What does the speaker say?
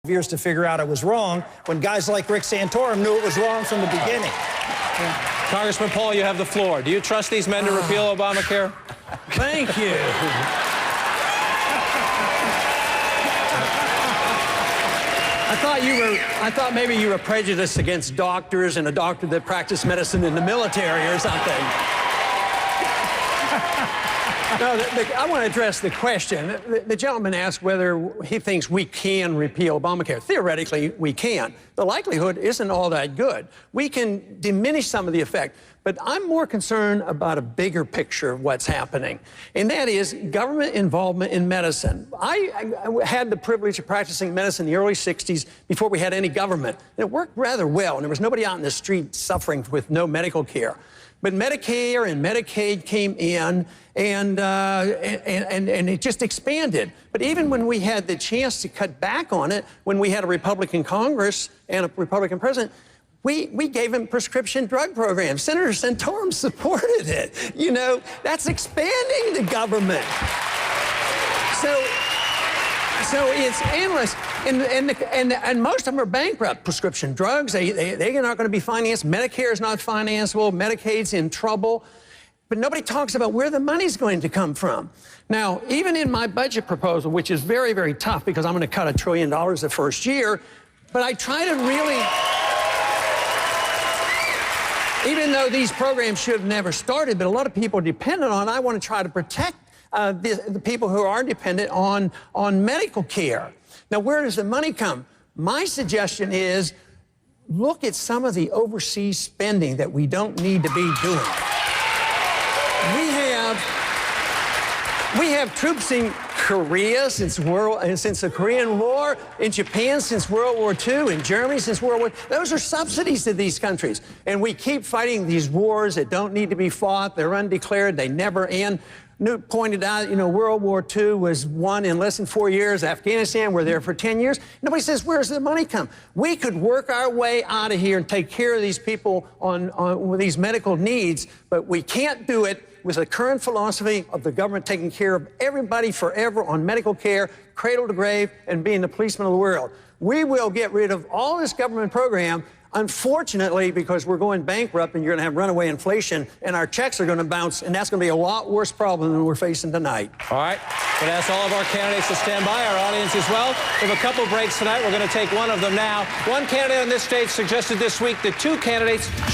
years to figure out I was wrong when guys like Rick Santorum knew it was wrong from the beginning. Congressman Paul, you have the floor. Do you trust these men to repeal Obamacare? Thank you. I thought maybe you were prejudiced against doctors and a doctor that practiced medicine in the military or something. No, I want to address the question. The gentleman asked whether he thinks we can repeal Obamacare. Theoretically, we can. The likelihood isn't all that good. We can diminish some of the effect, but I'm more concerned about a bigger picture of what's happening, and that is government involvement in medicine. I had the privilege of practicing medicine in the early 60s before we had any government, and it worked rather well, and there was nobody out in the street suffering with no medical care. But Medicare and Medicaid came in, and it just expanded. But even when we had the chance to cut back on it, when we had a Republican Congress and a Republican president, we gave him prescription drug programs. Senator Santorum supported it. You know, that's expanding the government. So it's endless, and most of them are bankrupt. Prescription drugs, they're not going to be financed. Medicare is not financeable. Medicaid's in trouble. But nobody talks about where the money's going to come from. Now, even in my budget proposal, which is very, very tough because I'm going to cut $1 trillion the first year, but I try to really, even though these programs should have never started, but a lot of people are dependent on, I want to try to protect the people who are dependent on medical care. Now, where does the money come? My suggestion is look at some of the overseas spending that we don't need to be doing. We have troops in Korea since the Korean War, in Japan since World War II, in Germany since World War II. Those are subsidies to these countries. And we keep fighting these wars that don't need to be fought. They're undeclared. They never end. Newt pointed out, you know, World War II was won in less than 4 years. Afghanistan, we're there for 10 years. Nobody says, where's the money come? We could work our way out of here and take care of these people with these medical needs, but we can't do it with the current philosophy of the government taking care of everybody forever on medical care, cradle to grave, and being the policeman of the world. We will get rid of all this government program. Unfortunately, because we're going bankrupt and you're going to have runaway inflation and our checks are going to bounce, and that's going to be a lot worse problem than we're facing tonight. All right. I'm going to ask all of our candidates to stand by, our audience as well. We have a couple breaks tonight. We're going to take one of them now. One candidate on this stage suggested this week that two candidates should